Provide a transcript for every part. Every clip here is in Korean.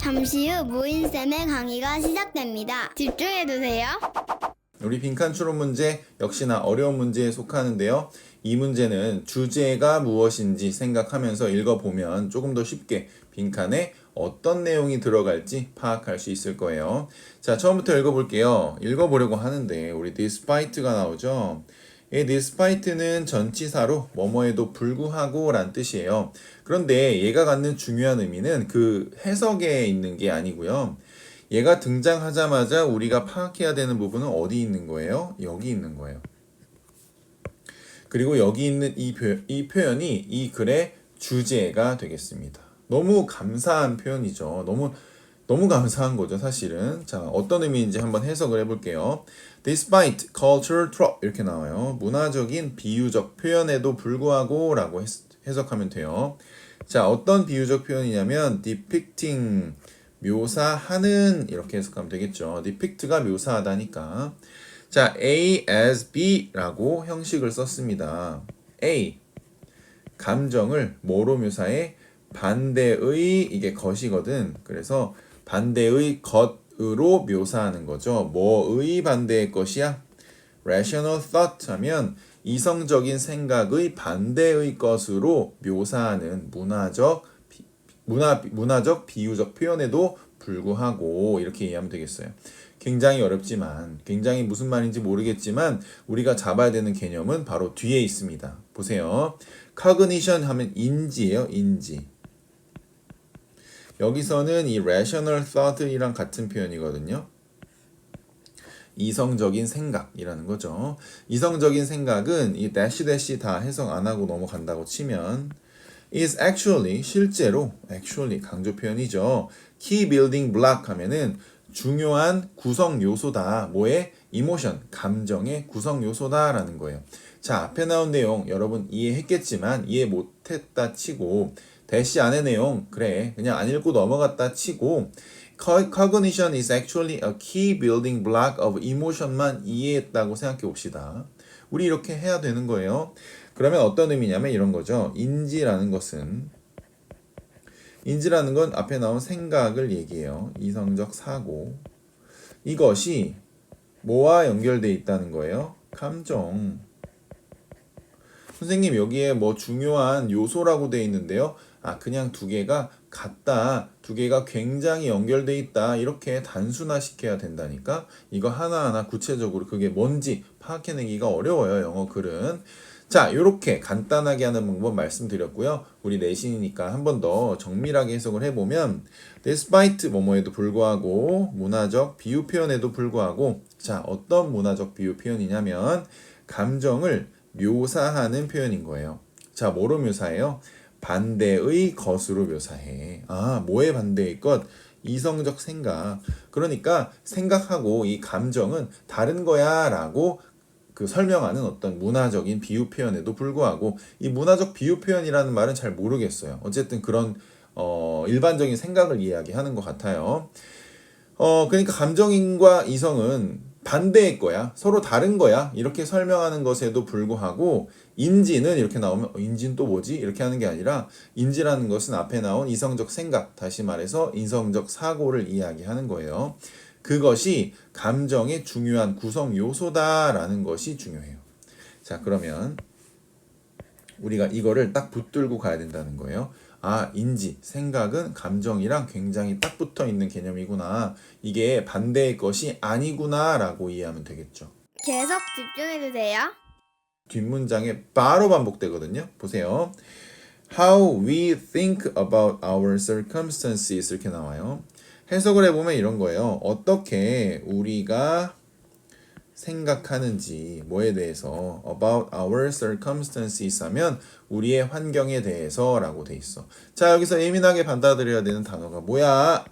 잠시 후 모인쌤의 강의가 시작됩니다. 집중해주세요. 우리 빈칸 추론 문제 역시나 어려운 문제에 속하는데요. 이 문제는 주제가 무엇인지 생각하면서 읽어보면 조금 더 쉽게 빈칸에 어떤 내용이 들어갈지 파악할 수 있을 거예요. 자, 처음부터 읽어볼게요. 읽어보려고 하는데 우리 despite가 나오죠. 이 despite는 전치사로 뭐뭐에도 불구하고 란 뜻이에요. 그런데 얘가 갖는 중요한 의미는 그 해석에 있는 게 아니고요. 얘가 등장하자마자 우리가 파악해야 되는 부분은 어디 있는 거예요? 여기 있는 거예요. 그리고 여기 있는 이 표현이 이 글의 주제가 되겠습니다. 너무 감사한 표현이죠. 너무 감사한 거죠, 사실은. 자, 어떤 의미인지 한번 해석을 해볼게요. Despite cultural trope 이렇게 나와요. 문화적인 비유적 표현에도 불구하고 라고 해석하면 돼요. 자, 어떤 비유적 표현이냐면 depicting 묘사하는 이렇게 해석하면 되겠죠. depict가 묘사하다니까. 자, A as B라고 형식을 썼습니다. A 감정을 뭐로 묘사해? 반대의 이게 것이거든. 그래서 반대의 것으로 묘사하는 거죠. 뭐의 반대의 것이야? rational thought 하면 이성적인 생각의 반대의 것으로 묘사하는 문화적 비유적 표현에도 불구하고 이렇게 이해하면 되겠어요. 굉장히 어렵지만 굉장히 무슨 말인지 모르겠지만 우리가 잡아야 되는 개념은 바로 뒤에 있습니다. 보세요. cognition 하면 인지예요. 인지. 여기서는 이 rational thought이랑 같은 표현이거든요. 이성적인 생각이라는 거죠. 이성적인 생각은 이 dash 다 해석 안 하고 넘어간다고 치면 is actually 실제로 actually 강조 표현이죠. key building block 하면은 중요한 구성 요소다. 뭐의? emotion 감정의 구성 요소다라는 거예요. 자, 앞에 나온 내용 여러분 이해했겠지만 이해 못했다 치고 대시 안의 내용 그래 그냥 안 읽고 넘어갔다 치고 cognition is actually a key building block of emotion만 이해했다고 생각해 봅시다. 우리 이렇게 해야 되는 거예요. 그러면 어떤 의미냐면 이런 거죠. 인지라는 건 앞에 나온 생각을 얘기해요. 이성적 사고. 이것이 뭐와 연결되어 있다는 거예요? 감정. 선생님 여기에 뭐 중요한 요소라고 되어 있는데요. 그냥 두 개가 같다. 두 개가 굉장히 연결되어 있다. 이렇게 단순화시켜야 된다니까. 이거 하나하나 구체적으로 그게 뭔지 파악해내기가 어려워요. 영어 글은. 자, 요렇게 간단하게 하는 방법 말씀드렸고요. 우리 내신이니까 한 번 더 정밀하게 해석을 해보면 despite 뭐뭐에도 불구하고 문화적 비유 표현에도 불구하고 자, 어떤 문화적 비유 표현이냐면 감정을 묘사하는 표현인 거예요. 자, 뭐로 묘사해요? 반대의 것으로 묘사해. 뭐의 반대의 것? 이성적 생각. 그러니까 생각하고 이 감정은 다른 거야 라고 설명하는 어떤 문화적인 비유 표현에도 불구하고 이 문화적 비유 표현이라는 말은 잘 모르겠어요. 어쨌든 그런 일반적인 생각을 이야기하는 것 같아요. 그러니까 감정인과 이성은 반대의 거야. 서로 다른 거야. 이렇게 설명하는 것에도 불구하고 인지는 이렇게 나오면 인지는 또 뭐지? 이렇게 하는 게 아니라 인지라는 것은 앞에 나온 이성적 생각, 다시 말해서 이성적 사고를 이야기하는 거예요. 그것이 감정의 중요한 구성 요소다라는 것이 중요해요. 자, 그러면 우리가 이거를 딱 붙들고 가야 된다는 거예요. 인지, 생각은 감정이랑 굉장히 딱 붙어 있는 개념이구나. 이게 반대의 것이 아니구나 라고 이해하면 되겠죠. 계속 집중해주세요. 뒷문장에 바로 반복되거든요. 보세요. How we think about our circumstances 이렇게 나와요. 해석을 해보면 이런 거예요. 어떻게 우리가 생각하는지 뭐에 대해서 about our circumstances 하면 우리의 환경에 대해서 라고 돼 있어. 자, 여기서 예민하게 받아들여야 되는 단어가 뭐야?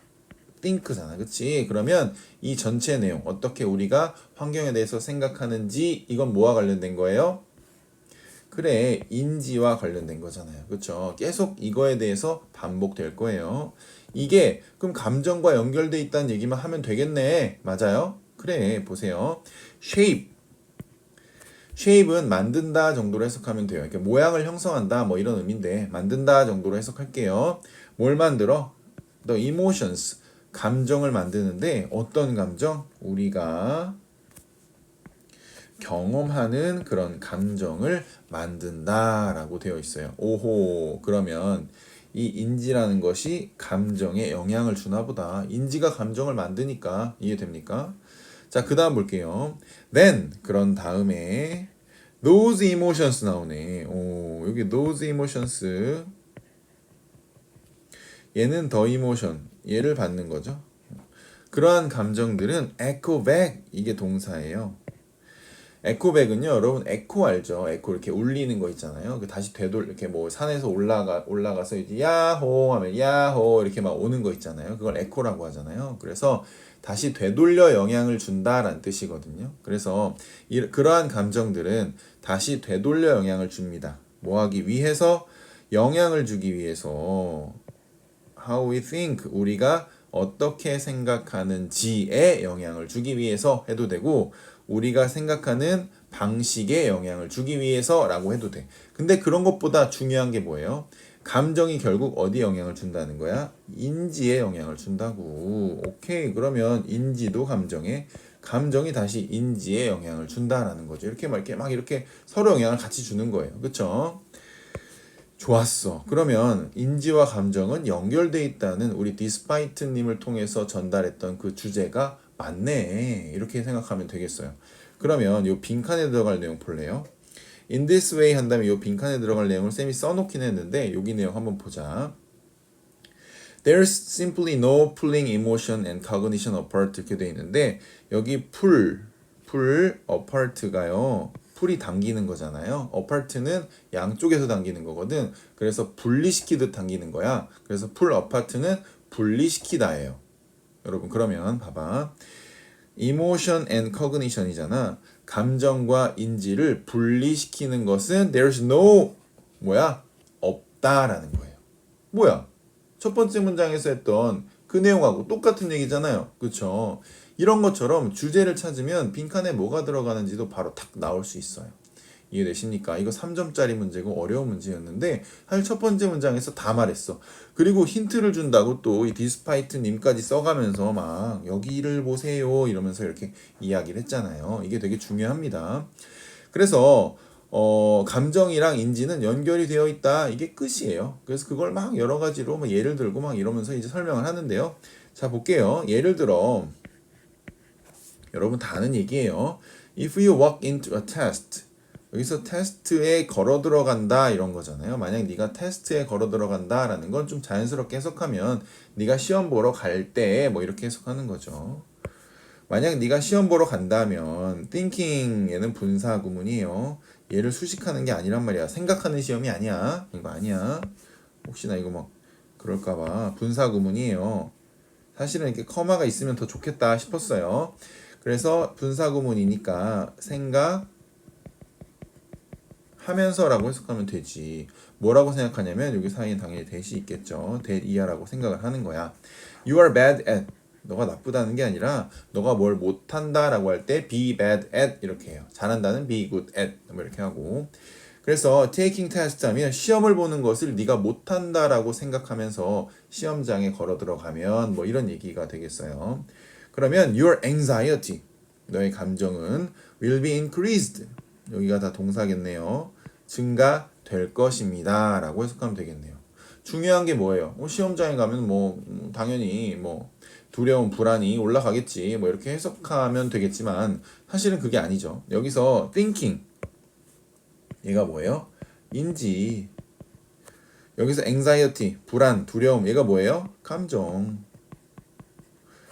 think잖아. 그치? 그러면 이 전체 내용 어떻게 우리가 환경에 대해서 생각하는지 이건 뭐와 관련된 거예요? 그래, 인지와 관련된 거잖아요. 그쵸? 계속 이거에 대해서 반복될 거예요. 이게 그럼 감정과 연결돼 있다는 얘기만 하면 되겠네. 맞아요? 그래, 보세요. shape은 만든다 정도로 해석하면 돼요. 이렇게 모양을 형성한다 뭐 이런 의미인데 만든다 정도로 해석할게요. 뭘 만들어? The emotions, 감정을 만드는데 어떤 감정? 우리가 경험하는 그런 감정을 만든다라고 되어 있어요. 오호, 그러면 이 인지라는 것이 감정에 영향을 주나 보다. 인지가 감정을 만드니까 이해됩니까? 자, 그 다음 볼게요. Then, 그런 다음에 those emotions 나오네. 오, 여기 those emotions. 얘는 the emotion. 얘를 받는 거죠. 그러한 감정들은 echo back. 이게 동사예요. 에코백은요, 여러분 에코 알죠? 에코 이렇게 울리는 거 있잖아요. 그 다시 이렇게 뭐 산에서 올라가서 이제 야호 하면 야호 이렇게 막 오는 거 있잖아요. 그걸 에코라고 하잖아요. 그래서 다시 되돌려 영향을 준다라는 뜻이거든요. 그래서 그러한 감정들은 다시 되돌려 영향을 줍니다. 뭐 하기 위해서? 영향을 주기 위해서. How we think, 우리가 어떻게 생각하는지에 영향을 주기 위해서 해도 되고, 우리가 생각하는 방식에 영향을 주기 위해서라고 해도 돼. 근데 그런 것보다 중요한 게 뭐예요? 감정이 결국 어디에 영향을 준다는 거야? 인지에 영향을 준다고. 오케이. 그러면 인지도 감정이 다시 인지에 영향을 준다라는 거죠. 이렇게 막 이렇게 서로 영향을 같이 주는 거예요. 그쵸? 좋았어. 그러면 인지와 감정은 연결돼 있다는 우리 디스파이트님을 통해서 전달했던 그 주제가 맞네. 이렇게 생각하면 되겠어요. 그러면 이 빈칸에 들어갈 내용 볼래요? In this way 한 다음에 이 빈칸에 들어갈 내용을 쌤이 써놓긴 했는데 여기 내용 한번 보자. There's simply no pulling emotion and cognition apart 이렇게 돼 있는데 여기 pull apart가요. 풀이 당기는 거잖아요. apart는 양쪽에서 당기는 거거든. 그래서 분리시키듯 당기는 거야. 그래서 pull apart는 분리시키다예요. 여러분 그러면 봐봐. emotion and cognition이잖아. 감정과 인지를 분리시키는 것은 there's no 없다라는 거예요. 뭐야? 첫 번째 문장에서 했던 그 내용하고 똑같은 얘기잖아요. 그쵸? 이런 것처럼 주제를 찾으면 빈칸에 뭐가 들어가는지도 바로 탁 나올 수 있어요. 이해되십니까? 이거 3점짜리 문제고 어려운 문제였는데 사실 첫 번째 문장에서 다 말했어. 그리고 힌트를 준다고 또 이 디스파이트 님까지 써가면서 막 여기를 보세요 이러면서 이렇게 이야기를 했잖아요. 이게 되게 중요합니다. 그래서 감정이랑 인지는 연결이 되어 있다. 이게 끝이에요. 그래서 그걸 막 여러 가지로 뭐 예를 들고 막 이러면서 이제 설명을 하는데요. 자, 볼게요. 예를 들어 여러분 다 아는 얘기예요. If you walk into a test, 여기서 테스트에 걸어 들어간다 이런 거잖아요. 만약 네가 테스트에 걸어 들어간다라는 건 좀 자연스럽게 해석하면 네가 시험 보러 갈 때 뭐 이렇게 해석하는 거죠. 만약 네가 시험 보러 간다면 thinking에는 분사 구문이에요. 얘를 수식하는 게 아니란 말이야. 생각하는 시험이 아니야. 이거 아니야. 혹시나 이거 뭐 그럴까봐 분사 구문이에요. 사실은 이렇게 커마가 있으면 더 좋겠다 싶었어요. 그래서 분사 구문이니까 생각하면서라고 해석하면 되지. 뭐라고 생각하냐면 여기 사이에 당연히 that이 있겠죠. that이야라고 생각을 하는 거야. You are bad at. 너가 나쁘다는 게 아니라 너가 뭘 못한다라고 할 때 be bad at 이렇게 해요. 잘한다는 be good at 뭐 이렇게 하고. 그래서 taking test 하면 시험을 보는 것을 네가 못한다라고 생각하면서 시험장에 걸어 들어가면 뭐 이런 얘기가 되겠어요. 그러면 your anxiety, 너의 감정은 will be increased. 여기가 다 동사겠네요. 증가될 것입니다. 라고 해석하면 되겠네요. 중요한 게 뭐예요? 시험장에 가면 뭐 당연히 뭐 두려움, 불안이 올라가겠지. 뭐 이렇게 해석하면 되겠지만 사실은 그게 아니죠. 여기서 thinking 얘가 뭐예요? 인지. 여기서 anxiety, 불안, 두려움 얘가 뭐예요? 감정.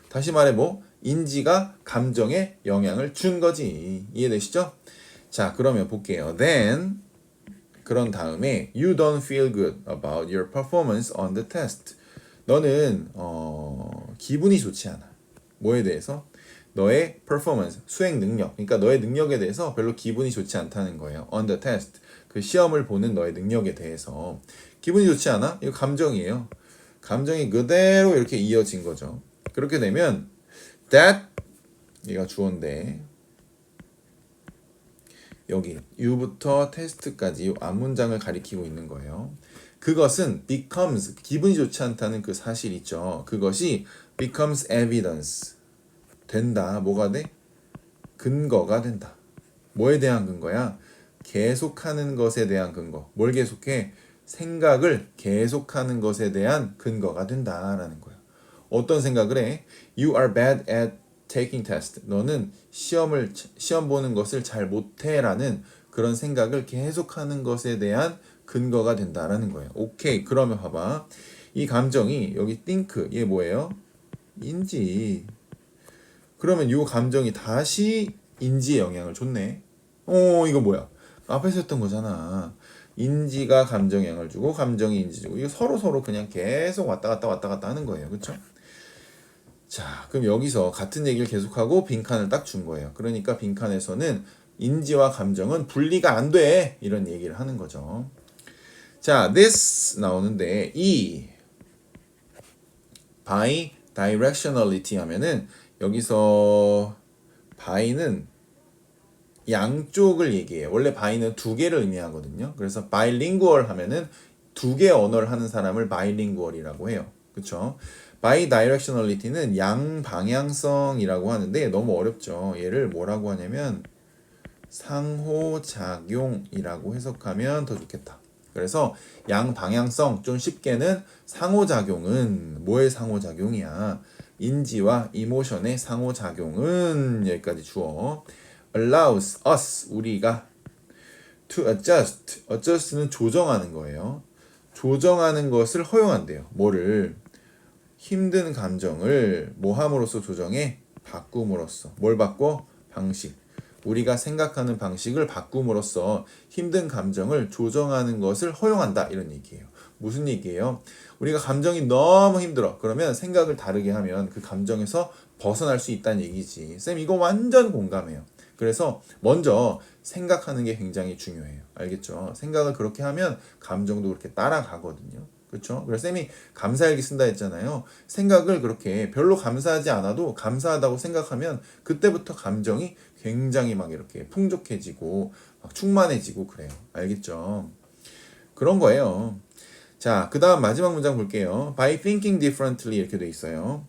다시 말해 뭐 인지가 감정에 영향을 준 거지. 이해되시죠? 자, 그러면 볼게요. Then 그런 다음에 you don't feel good about your performance on the test. 너는 기분이 좋지 않아. 뭐에 대해서? 너의 performance, 수행 능력. 그러니까 너의 능력에 대해서 별로 기분이 좋지 않다는 거예요. On the test. 그 시험을 보는 너의 능력에 대해서 기분이 좋지 않아? 이거 감정이에요. 감정이 그대로 이렇게 이어진 거죠. 그렇게 되면 that 얘가 주어인데 여기 you부터 test까지 이 앞문장을 가리키고 있는 거예요. 그것은 becomes 기분이 좋지 않다는 그 사실 있죠. 그것이 becomes evidence. 된다. 뭐가 돼? 근거가 된다. 뭐에 대한 근거야? 계속하는 것에 대한 근거. 뭘 계속해? 생각을 계속하는 것에 대한 근거가 된다라는 거야. 어떤 생각을 해? You are bad at taking test. 너는 시험 보는 것을 잘 못해라는 그런 생각을 계속하는 것에 대한 근거가 된다라는 거예요. 오케이. 그러면 봐봐. 이 감정이 여기 think 얘 뭐예요? 인지. 그러면 이 감정이 다시 인지에 영향을 줬네. 이거 뭐야? 앞에서 했던 거잖아. 인지가 감정에 영향을 주고 감정이 인지 주고 이거 서로 그냥 계속 왔다 갔다 하는 거예요. 그렇죠? 자, 그럼 여기서 같은 얘기를 계속하고 빈칸을 딱 준 거예요. 그러니까 빈칸에서는 인지와 감정은 분리가 안 돼. 이런 얘기를 하는 거죠. 자, this 나오는데 이 by directionality 하면은 여기서 by는 양쪽을 얘기해요. 원래 by는 두 개를 의미하거든요. 그래서 bilingual 하면은 두 개 언어를 하는 사람을 bilingual이라고 해요. 그렇죠? bidirectionality는 양방향성이라고 하는데 너무 어렵죠. 얘를 뭐라고 하냐면 상호작용이라고 해석하면 더 좋겠다. 그래서 양방향성 좀 쉽게는 상호작용은 뭐의 상호작용이야? 인지와 이모션의 상호작용은 여기까지 주어. allows us 우리가 to adjust는 조정하는 거예요. 조정하는 것을 허용한대요. 뭐를? 힘든 감정을 뭐 함으로써 조정해? 바꿈으로써. 뭘 바꿔? 방식. 우리가 생각하는 방식을 바꿈으로써 힘든 감정을 조정하는 것을 허용한다. 이런 얘기예요. 무슨 얘기예요? 우리가 감정이 너무 힘들어. 그러면 생각을 다르게 하면 그 감정에서 벗어날 수 있다는 얘기지. 쌤 이거 완전 공감해요. 그래서 먼저 생각하는 게 굉장히 중요해요. 알겠죠? 생각을 그렇게 하면 감정도 그렇게 따라가거든요. 그렇죠? 그래서 쌤이 감사일기 쓴다 했잖아요. 생각을 그렇게 별로 감사하지 않아도 감사하다고 생각하면 그때부터 감정이 굉장히 막 이렇게 풍족해지고 막 충만해지고 그래요. 알겠죠? 그런 거예요. 자, 그 다음 마지막 문장 볼게요. By thinking differently 이렇게 돼 있어요.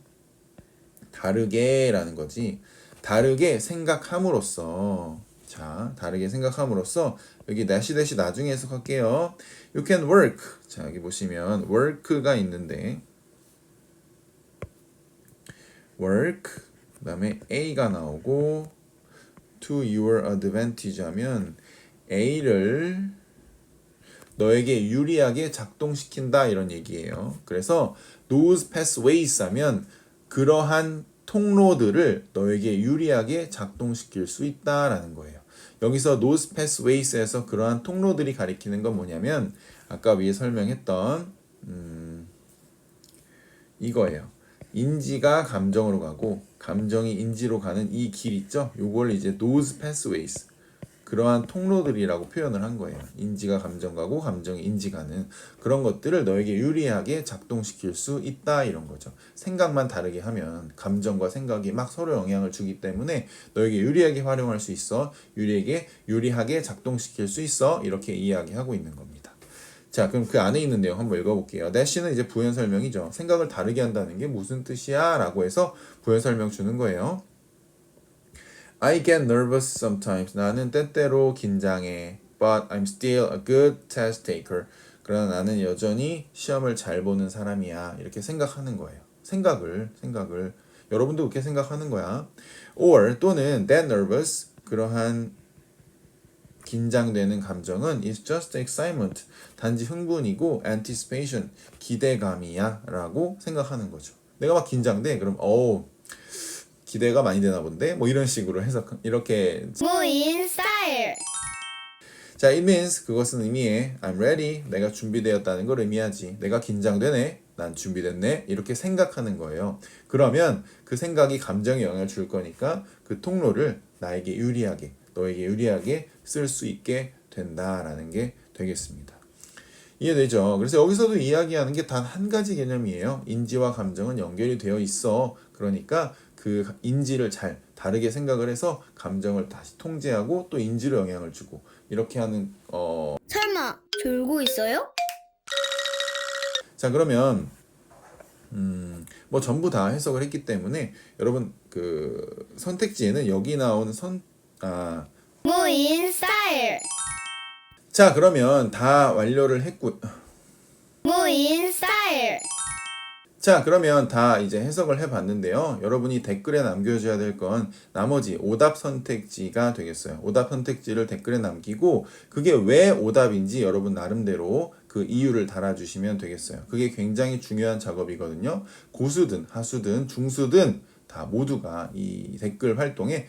다르게 라는 거지. 다르게 생각함으로써. 자, 다르게 생각함으로써 여기 dash 나중에 해석할게요. You can work. 자, 여기 보시면 work가 있는데 work 그 다음에 A가 나오고 to your advantage 하면 A를 너에게 유리하게 작동시킨다 이런 얘기예요. 그래서 those pathways 하면 그러한 통로들을 너에게 유리하게 작동시킬 수 있다라는 거예요. 여기서 those pathways에서 그러한 통로들이 가리키는 건 뭐냐면 아까 위에 설명했던 이거예요. 인지가 감정으로 가고 감정이 인지로 가는 이 길 있죠? 요걸 이제 those pathways 그러한 통로들이라고 표현을 한 거예요. 인지가 감정 가고 감정이 인지 가는 그런 것들을 너에게 유리하게 작동시킬 수 있다 이런 거죠. 생각만 다르게 하면 감정과 생각이 막 서로 영향을 주기 때문에 너에게 유리하게 활용할 수 있어. 유리하게 작동시킬 수 있어. 이렇게 이야기하고 있는 겁니다. 자, 그럼 그 안에 있는 내용 한번 읽어볼게요. dash는 이제 부연 설명이죠. 생각을 다르게 한다는 게 무슨 뜻이야? 라고 해서 부연 설명 주는 거예요. I get nervous sometimes. 나는 때때로 긴장해. But I'm still a good test taker. 그러나 나는 여전히 시험을 잘 보는 사람이야. 이렇게 생각하는 거예요. 생각을. 여러분도 그렇게 생각하는 거야. Or 또는 that nervous. 그러한 긴장되는 감정은 is just excitement. 단지 흥분이고 anticipation. 기대감이야. 라고 생각하는 거죠. 내가 막 긴장돼. 그럼 기대가 많이 되나 본데? 뭐 이런 식으로 해석 이렇게 무인 스타일. 자, it means 그것은 의미해 I'm ready. 내가 준비되었다는 걸 의미하지. 내가 긴장되네. 난 준비됐네. 이렇게 생각하는 거예요. 그러면 그 생각이 감정에 영향을 줄 거니까 그 통로를 나에게 유리하게, 너에게 유리하게 쓸 수 있게 된다라는 게 되겠습니다. 이해되죠? 그래서 여기서도 이야기하는 게 단 한 가지 개념이에요. 인지와 감정은 연결이 되어 있어. 그러니까 그 인지를 잘 다르게 생각을 해서 감정을 다시 통제하고 또 인지로 영향을 주고 이렇게 하는 설마 졸고 있어요? 자, 그러면 뭐 전부 다 해석을 했기 때문에 여러분 그 선택지에는 여기 나오는 무인 스타일. 자, 그러면 다 완료를 했고, 무인 스타일. 자, 그러면 다 이제 해석을 해봤는데요. 여러분이 댓글에 남겨줘야 될 건 나머지 오답 선택지가 되겠어요. 오답 선택지를 댓글에 남기고 그게 왜 오답인지 여러분 나름대로 그 이유를 달아주시면 되겠어요. 그게 굉장히 중요한 작업이거든요. 고수든 하수든 중수든 다 모두가 이 댓글 활동에